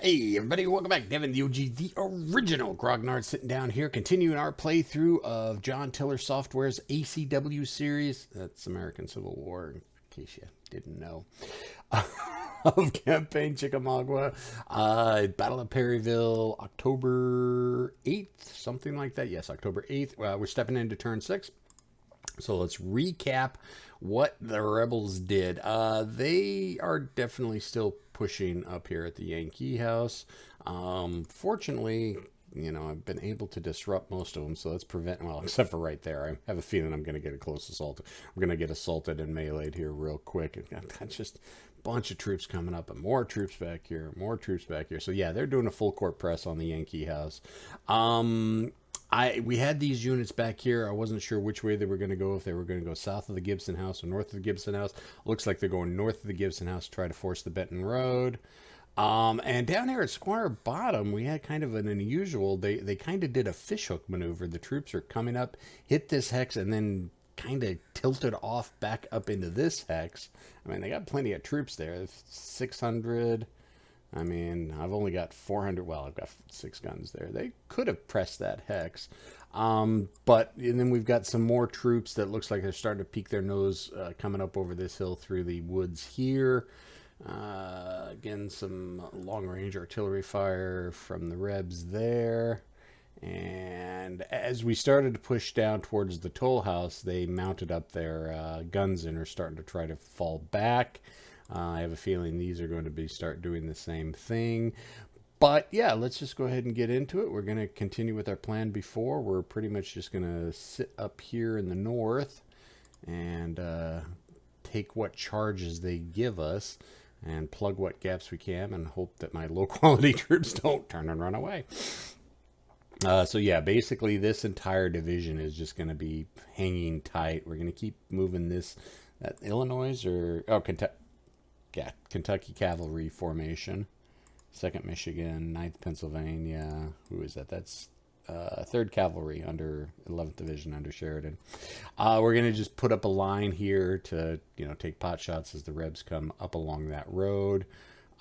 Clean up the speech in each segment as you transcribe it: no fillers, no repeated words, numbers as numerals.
Hey everybody, welcome back. Devin, the OG, the original Grognard, sitting down here, continuing our playthrough of John Tiller Software's ACW series. That's American Civil War, in case you didn't know. Of Campaign Chickamauga, Battle of Perryville, October 8th, something like that. Yes, October 8th. We're stepping into turn 6. So let's recap what the Rebels did. They are definitely still pushing up here at the Yankey House. Fortunately, I've been able to disrupt most of them, so let's prevent, well, except for right there. I have a feeling I'm going to get a close assault. I'm going to get assaulted and meleeed here real quick. And that's just a bunch of troops coming up and more troops back here, more troops back here. So yeah, they're doing a full court press on the Yankey House. We had these units back here. I wasn't sure which way they were going to go, if they were going to go south of the Gibson House or north of the Gibson House. Looks like they're going north of the Gibson House to try to force the Benton Road. And down here at Square Bottom, we had kind of an unusual, they kind of did a fishhook maneuver. The troops are coming up, hit this hex, and then kind of tilted off back up into this hex. I mean, they got plenty of troops there, 600. I mean, I've only got 400. Well, I've got 6 guns there. They could have pressed that hex. And then we've got some more troops that looks like they're starting to peek their nose coming up over this hill through the woods here. Again, some long-range artillery fire from the Rebs there. And as we started to push down towards the toll house, they mounted up their guns and are starting to try to fall back. I have a feeling these are going to start doing the same thing. But yeah, let's just go ahead and get into it. We're going to continue with our plan before. We're pretty much just going to sit up here in the north and take what charges they give us and plug what gaps we can and hope that my low-quality troops don't turn and run away. So yeah, basically this entire division is just going to be hanging tight. We're going to keep moving this. Illinois or... Oh, Kentucky. Yeah, Kentucky Cavalry Formation, 2nd Michigan, 9th Pennsylvania. Who is that? That's 3rd Cavalry under 11th Division under Sheridan. We're going to just put up a line here to, take pot shots as the Rebs come up along that road.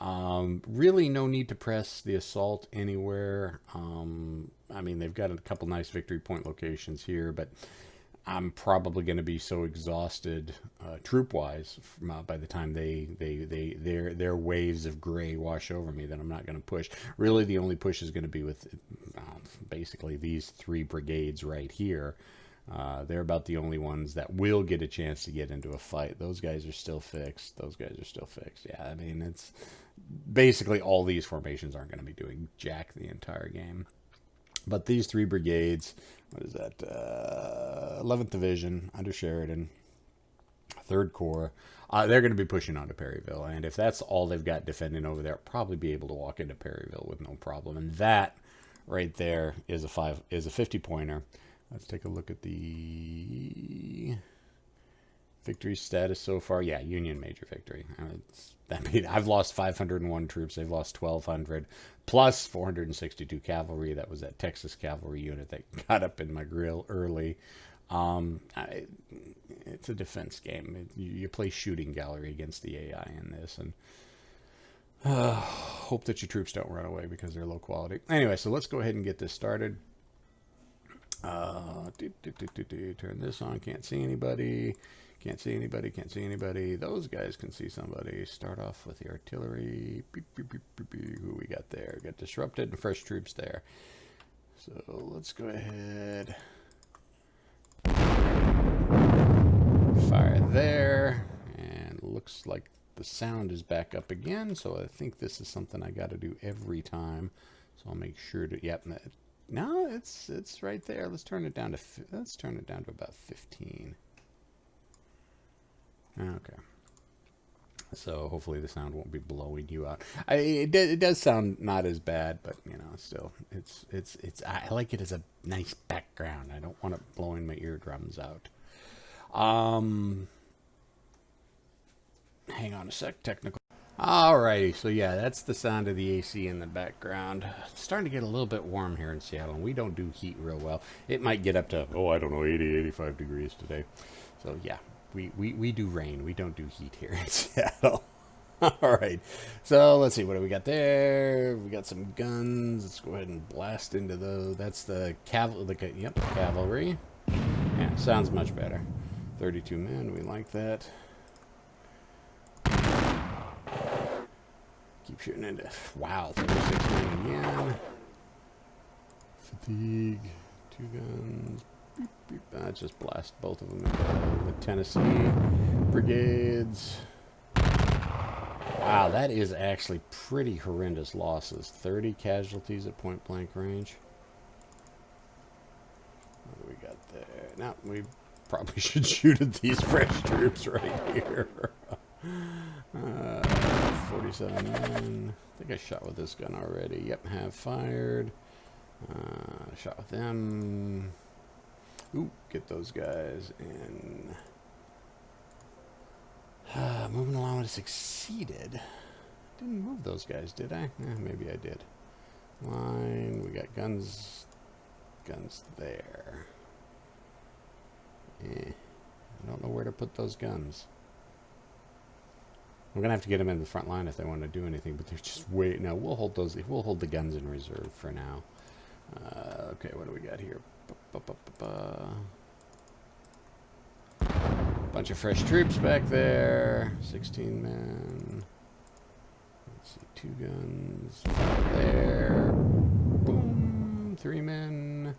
Really no need to press the assault anywhere. I mean, they've got a couple nice victory point locations here, but I'm probably going to be so exhausted troop-wise by the time their waves of gray wash over me that I'm not going to push. Really, the only push is going to be with basically these 3 brigades right here. They're about the only ones that will get a chance to get into a fight. Those guys are still fixed. Yeah, I mean, it's basically all these formations aren't going to be doing jack the entire game. But these 3 brigades, what is that? 11th Division under Sheridan, 3rd Corps. They're going to be pushing on to Perryville. And if that's all they've got defending over there, probably be able to walk into Perryville with no problem. And that right there is a 50-pointer. Let's take a look at the victory status so far. Yeah, Union major victory. I've lost 501 troops. They've lost 1,200 plus 462 cavalry. That was that Texas cavalry unit that got up in my grill early. It's a defense game. You play shooting gallery against the AI in this, and hope that your troops don't run away because they're low quality. Anyway, so let's go ahead and get this started. Turn this on. Can't see anybody. Can't see anybody. Those guys can see somebody. Start off with the artillery. Who we got there? Got disrupted and fresh troops there. So let's go ahead. Fire there. And looks like the sound is back up again. So I think this is something I got to do every time. So I'll make sure to... Yep. No, it's right there. Let's turn it down to about 15. Okay. So hopefully the sound won't be blowing you out. It does sound not as bad, but still, it's. I like it as a nice background. I don't want it blowing my eardrums out. Hang on a sec. Technical. Alrighty, so yeah, that's the sound of the AC in the background. It's starting to get a little bit warm here in Seattle, and we don't do heat real well. It might get up to, 80, 85 degrees today. So yeah, we do rain. We don't do heat here in Seattle. All right. So let's see. What do we got there? We got some guns. Let's go ahead and blast into those. That's the cavalry. Yep, cavalry. Yeah, sounds much better. 32 men. We like that. Keep shooting into. Wow, 36 men again. Fatigue. 2 guns. Beep, beep. Just blast both of them into the Tennessee brigades. Wow, that is actually pretty horrendous losses. 30 casualties at point blank range. What do we got there? Now, we probably should shoot at these fresh troops right here. 47 men. I think I shot with this gun already. Yep, have fired. Shot with them. Ooh, get those guys in. Moving along, succeeded. Didn't move those guys, did I? Maybe I did. Line. We got guns. Guns there. I don't know where to put those guns. I'm gonna have to get them in the front line if they want to do anything, but they're just wait. No, we'll hold those. We'll hold the guns in reserve for now. Okay, what do we got here? Bunch of fresh troops back there. 16 men. Let's see, 2 guns. 5 there. Boom. 3 men.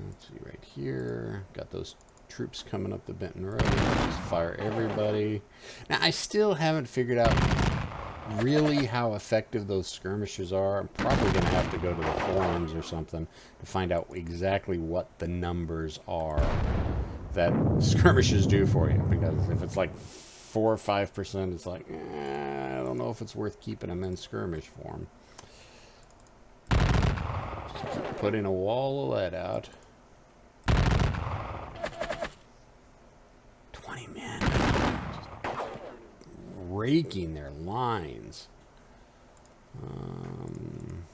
Let's see, right here. Got those troops coming up the Benton Road. Just fire everybody. Now, I still haven't figured out really how effective those skirmishers are. I'm probably going to have to go to the forums or something to find out exactly what the numbers are that skirmishes do for you. Because if it's like 4 or 5%, it's like, I don't know if it's worth keeping them in skirmish form. Just keep putting a wall of lead out. 20 men. Just raking their lines. Can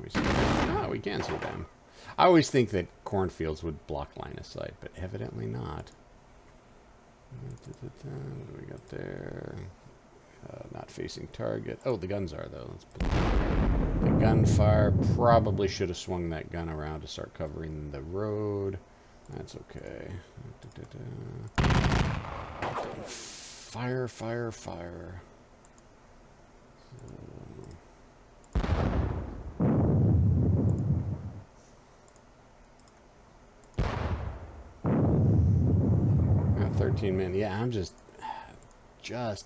we see them? Oh, we can see them. I always think that cornfields would block line of sight, but evidently not. What do we got there? Not facing target. Oh, the guns are, though. Let's put the gunfire. Probably should have swung that gun around to start covering the road. That's okay. Fire, fire, fire. So. 13 men. Yeah, I'm just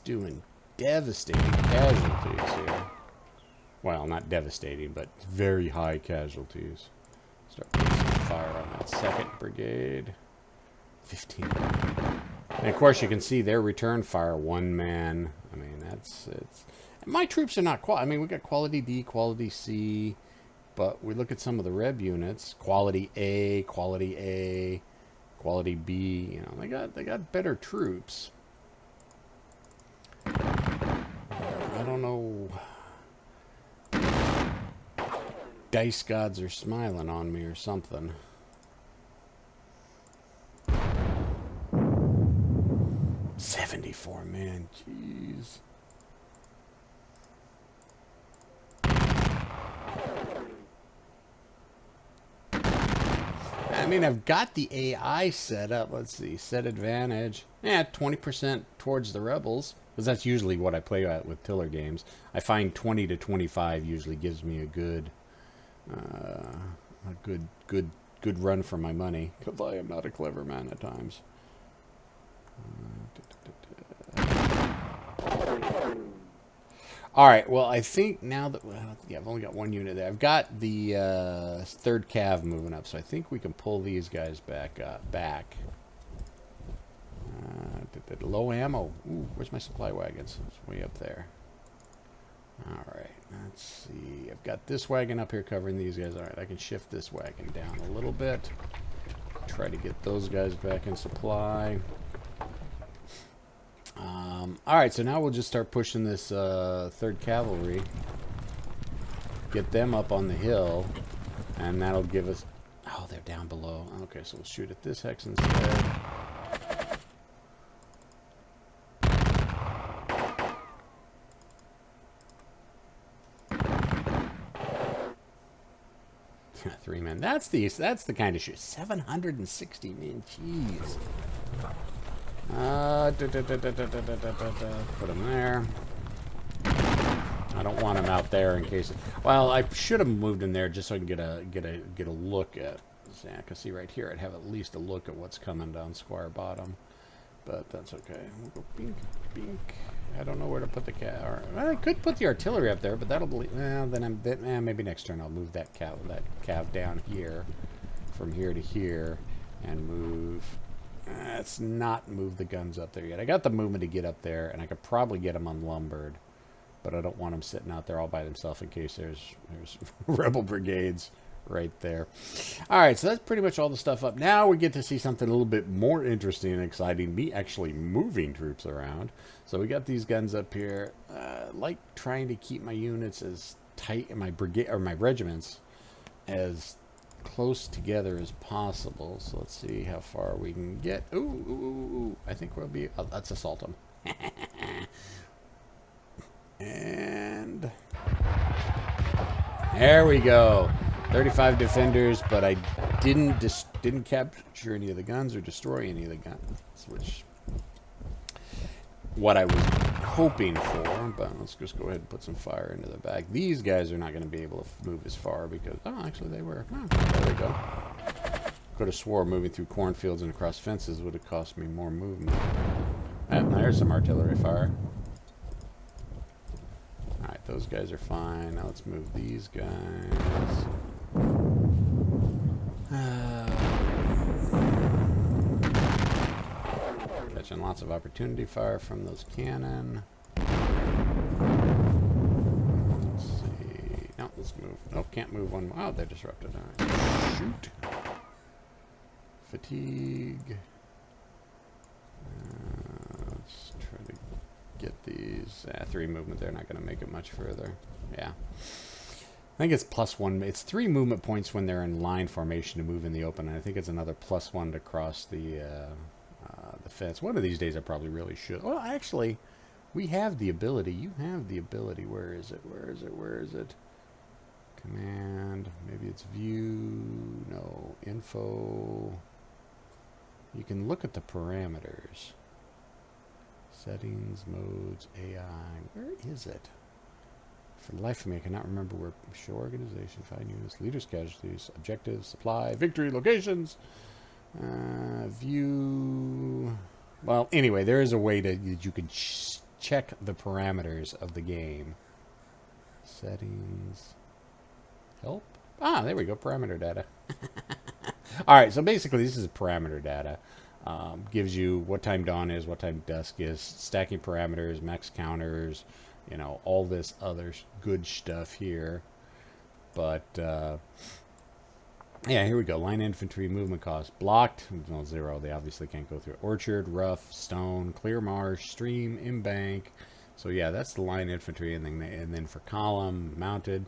doing devastating casualties here. Well, not devastating, but very high casualties. Start putting some fire on that 2nd Brigade. 15. And of course, you can see their return fire, 1 man. I mean, it's. My troops are not quality. I mean, we got quality D, quality C, but we look at some of the Reb units, quality A, quality A. Quality B, you know, they got better troops. I don't know. Dice gods are smiling on me or something. $74, man, jeez. I mean, I've got the AI set up. Let's see. Set advantage. Yeah, 20% towards the rebels. Because that's usually what I play at with Tiller games. I find 20 to 25 usually gives me a good run for my money. Because I am not a clever man at times. All right, well, I think now that... yeah, I've only got 1 unit there. I've got the 3rd Cav moving up, so I think we can pull these guys back. Low ammo. Ooh, where's my supply wagons? It's way up there. All right, let's see. I've got this wagon up here covering these guys. All right, I can shift this wagon down a little bit. Try to get those guys back in supply. All right, so now we'll just start pushing this 3rd Cavalry. Get them up on the hill, and that'll give us... Oh, they're down below. Okay, so we'll shoot at this hex instead. 3 men. That's the kind of shit. 760 men. Jeez. Put him there. I don't want him out there in case. Well, I should have moved him there just so I can get a look at. See, I can see right here. I'd have at least a look at what's coming down Squire Bottom, but that's okay. We'll go bink, bink. I don't know where to put the cat. Well, I could put the artillery up there, but that'll be. Well, then maybe next turn I'll move that cav down here, from here to here, and move. Let's not move the guns up there yet. I got the movement to get up there, and I could probably get them unlumbered, but I don't want them sitting out there all by themselves in case there's rebel brigades right there. All right, so that's pretty much all the stuff up. Now we get to see something a little bit more interesting and exciting, me actually moving troops around. So we got these guns up here. Like trying to keep my units as tight, and my brigade or my regiments as close together as possible. So let's see how far we can get. Ooh. I think we'll be, let's assault them. And there we go. 35 defenders, but I didn't capture any of the guns or destroy any of the guns, which what I was hoping for. But let's just go ahead and put some fire into the back. These guys are not going to be able to move as far because actually they were. There we go. Could have swore moving through cornfields and across fences would have cost me more movement. There's some artillery fire. Alright, those guys are fine. Now let's move these guys. Catching lots of opportunity fire from those cannon. Let's see. No, let's move. Nope, can't move one. Oh, they're disrupted. Alright. Shoot. Fatigue. Let's try to get these. 3 movement. They're not going to make it much further. Yeah. I think it's +1. It's 3 movement points when they're in line formation to move in the open. And I think it's another +1 to cross the fence. One of these days I probably really should. Well, actually, we have the ability. You have the ability. Where is it? Where is it? Where is it? Command. Maybe it's view. No. Info. You can look at the parameters. Settings, modes, AI. Where is it? For the life of me, I cannot remember where. Show organization, find units, leaders, casualties, objectives, supply, victory, locations, view. Well, anyway, there is a way that you can check the parameters of the game. Settings. Help. There we go. Parameter data. All right, so basically this is parameter data. Gives you what time dawn is, what time dusk is, stacking parameters, max counters, all this other good stuff here. But, yeah, here we go. Line infantry, movement cost. Blocked, well, 0. They obviously can't go through. Orchard, rough, stone, clear marsh, stream, embank. So, yeah, that's the line infantry. And then for column, mounted.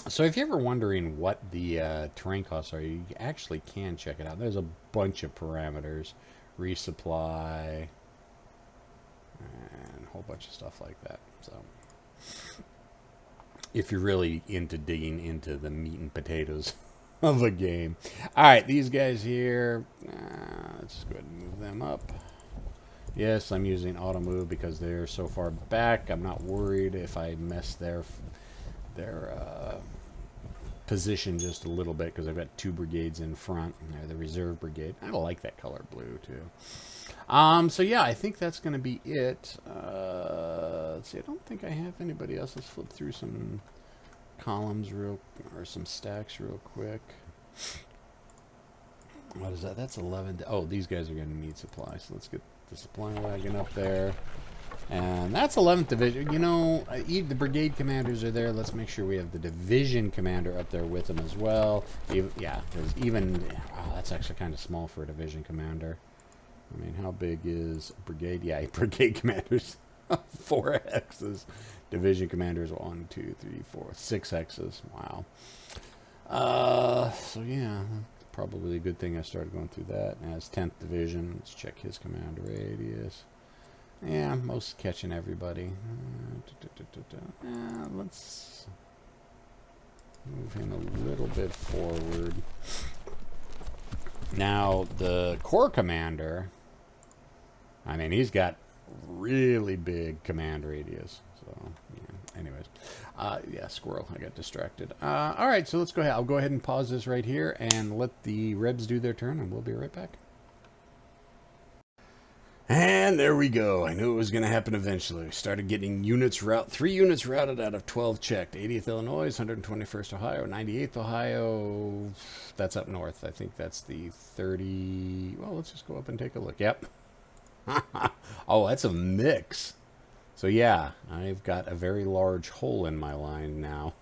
So if you're ever wondering what the terrain costs are, you actually can check it out. There's a bunch of parameters. Resupply. And a whole bunch of stuff like that. So if you're really into digging into the meat and potatoes of a game. Alright, these guys here. Let's just go ahead and move them up. Yes, I'm using auto move because they're so far back. I'm not worried if I mess their position just a little bit because I've got 2 brigades in front. They're the reserve brigade. I like that color blue too. So yeah, I think that's going to be it. Let's see. I don't think I have anybody else. Let's flip through some columns or some stacks real quick. What is that? That's 11. Oh, these guys are going to need supplies. So let's get the supply wagon up there. And that's 11th Division. The brigade commanders are there. Let's make sure we have the division commander up there with them as well. Yeah, because wow, that's actually kind of small for a division commander. I mean, how big is brigade? Yeah, brigade commanders, 4 hexes. Division commanders, 1, 2, 3, 4, 6 hexes. Wow. So yeah, probably a good thing I started going through that. As 10th Division, let's check his command radius. Yeah, most catching everybody. Move him a little bit forward. Now, the Corps Commander, I mean, he's got really big command radius. So, yeah. Anyways. Yeah, squirrel. I got distracted. All right, so let's go ahead. I'll go ahead and pause this right here and let the Rebs do their turn, and we'll be right back. And there we go. I knew it was going to happen eventually. We started getting units 3 units routed out of 12 checked. 80th Illinois, 121st Ohio, 98th Ohio. That's up north. I think that's the 30. Well, let's just go up and take a look. Yep. Oh, that's a mix. So yeah, I've got a very large hole in my line now.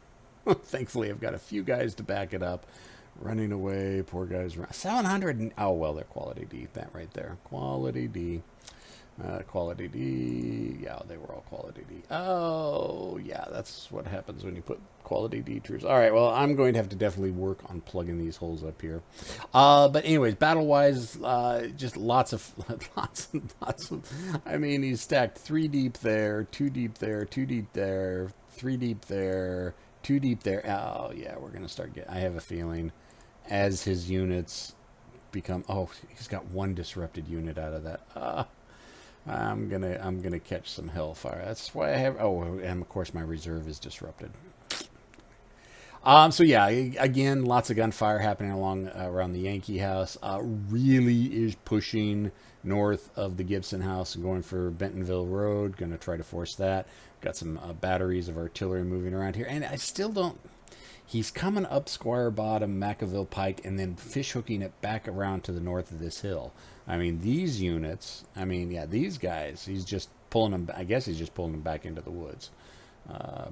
Thankfully, I've got a few guys to back it up. Running away, poor guys. 700. Oh, well, they're quality D. That right there. Quality D. Quality D. Yeah, they were all quality D. Oh, yeah, that's what happens when you put quality D troops. All right, well, I'm going to have to definitely work on plugging these holes up here. But anyways, battle-wise, just lots of, I mean, he's stacked 3 deep there, 2 deep there, 2 deep there, 3 deep there, 2 deep there. Oh, yeah, we're going to start getting, I have a feeling, as his units become, oh, he's got 1 disrupted unit out of that. I'm gonna catch some hellfire. That's why I have. Oh, and of course my reserve is disrupted. So yeah, again, lots of gunfire happening around the Yankey House. Really is pushing north of the Gibson House and going for Bentonville Road. Going to try to force that. Got some batteries of artillery moving around here, and I still don't. He's coming up Squire Bottom, Macaville Pike, and then fish hooking it back around to the north of this hill. I mean, these units, I mean, yeah, these guys, he's just pulling them, I guess he's just pulling them back into the woods.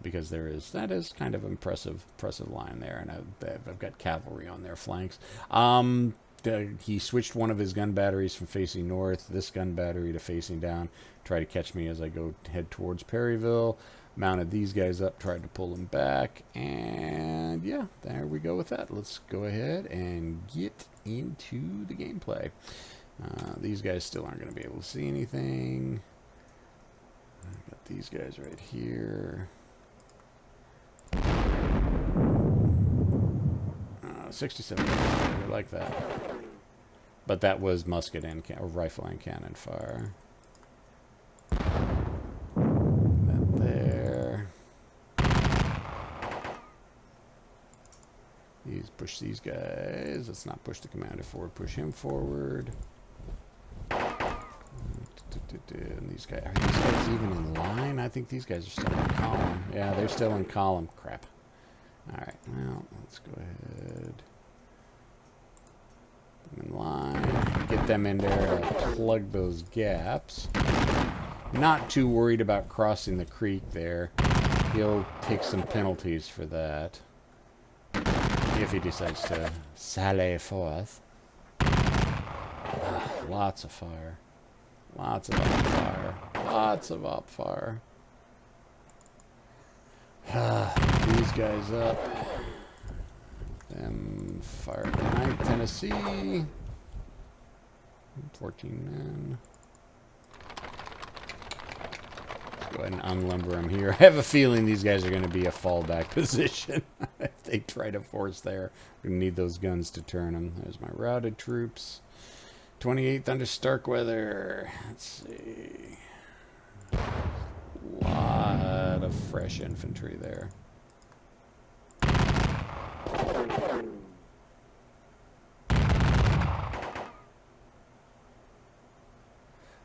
Because that is kind of impressive line there, and I've got cavalry on their flanks. He switched one of his gun batteries from facing north, this gun battery, to facing down, try to catch me as I head towards Perryville. Mounted these guys up, tried to pull them back, and yeah, there we go with that. Let's go ahead and get into the gameplay. These guys still aren't going to be able to see anything. I've got these guys right here. 67. I like that. But that was musket and rifle and cannon fire. That there. Push these guys. Let's not push the commander forward. Push him forward. And these guys, are these guys even in line? I think these guys are still in column. Yeah, they're still in column. Crap. Alright, well, let's go ahead. Put them in line. Get them in there to plug those gaps. Not too worried about crossing the creek there. He'll take some penalties for that. If he decides to sally forth. Lots of fire. Lots of up fire. Lots of up fire. These guys up. Them fire at 9th Tennessee. 14 men. Go ahead and unlimber them here. I have a feeling these guys are going to be a fallback position. If they try to force there, we're going to need those guns to turn them. There's my routed troops. 28th under Starkweather. Let's see. A lot of fresh infantry there.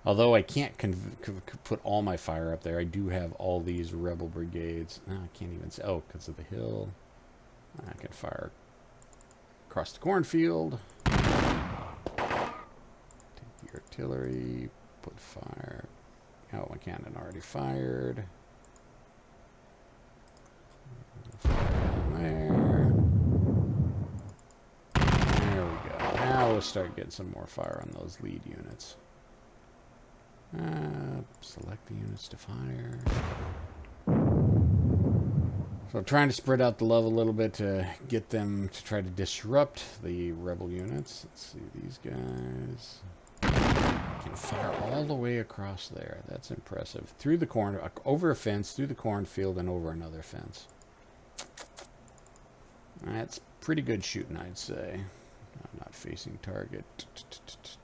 Although I can't put all my fire up there, I do have all these rebel brigades. No, I can't even say. Oh, because of the hill. I can fire across the cornfield. Take the artillery. Put fire. Oh, my cannon already fired. Fire down there. There we go. Now we'll start getting some more fire on those lead units. Select the units to fire. So I'm trying to spread out the love a little bit to get them to try to disrupt the rebel units. Let's see, these guys can fire all the way across there. That's impressive. Through the corn, over a fence, through the cornfield, and over another fence. That's pretty good shooting, I'd say. I'm not facing target.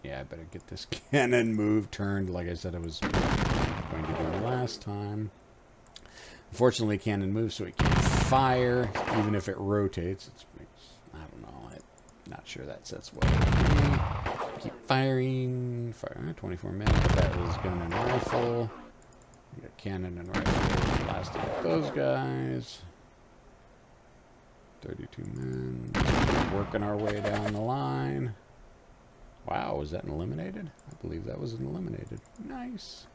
Yeah, I better get this cannon moved, turned, like I said I was going to do last time. Unfortunately, cannon moves so it can't fire, even if it rotates. I don't know. I'm not sure that sets well with me. Keep firing. Fire. 24 minutes. That was gun and rifle. We got cannon and rifle. Blasting at those guys. 32 men. Working our way down the line. Wow, was that an eliminated? I believe that was an eliminated. Nice.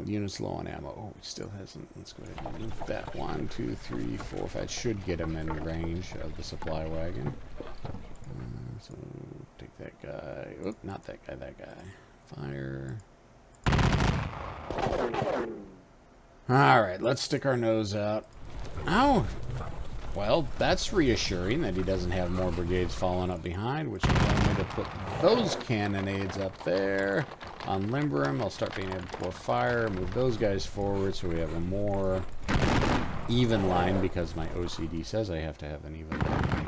Units low on ammo. Oh, he still hasn't. Let's go ahead and move that. 1, 2, 3, 4, 5. Should get him in range of the supply wagon. So take that guy. Oop, not that guy. That guy. Fire. All right, let's stick our nose out. Oh, well, that's reassuring that he doesn't have more brigades falling up behind, which allows me to put those cannonades up there. Unlimber him. I'll start being able to pour fire, move those guys forward so we have a more even line because my OCD says I have to have an even line like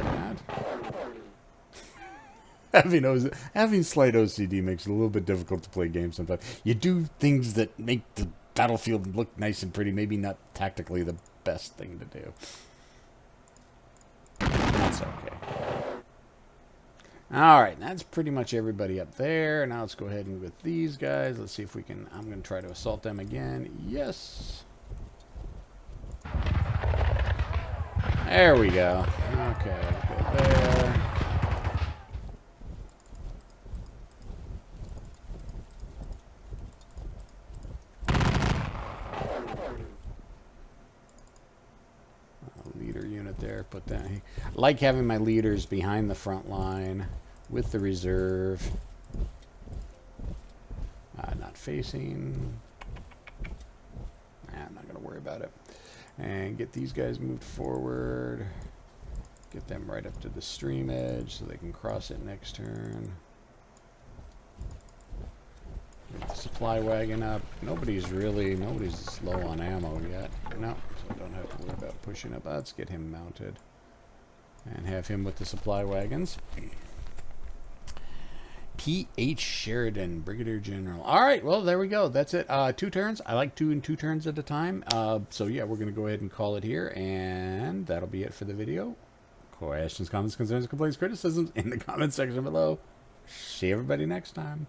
that. Having slight OCD makes it a little bit difficult to play games sometimes. You do things that make the battlefield look nice and pretty, maybe not tactically the best thing to do. That's okay. Alright, that's pretty much everybody up there. Now let's go ahead and with these guys. Let's see if we can... I'm going to try to assault them again. Yes. There we go. Okay, go there. Leader unit there. Put that. I like having my leaders behind the front line with the reserve. Not facing. I'm not going to worry about it. And get these guys moved forward. Get them right up to the stream edge so they can cross it next turn. Get the supply wagon up. Nobody's low on ammo yet. No, so I don't have to worry about pushing up. Let's get him mounted. And have him with the supply wagons. P.H. Sheridan, Brigadier General. All right, well, there we go. That's it. 2 turns. I like doing 2 turns at a time. So, yeah, we're going to go ahead and call it here. And that'll be it for the video. Questions, comments, concerns, complaints, criticisms in the comment section below. See everybody next time.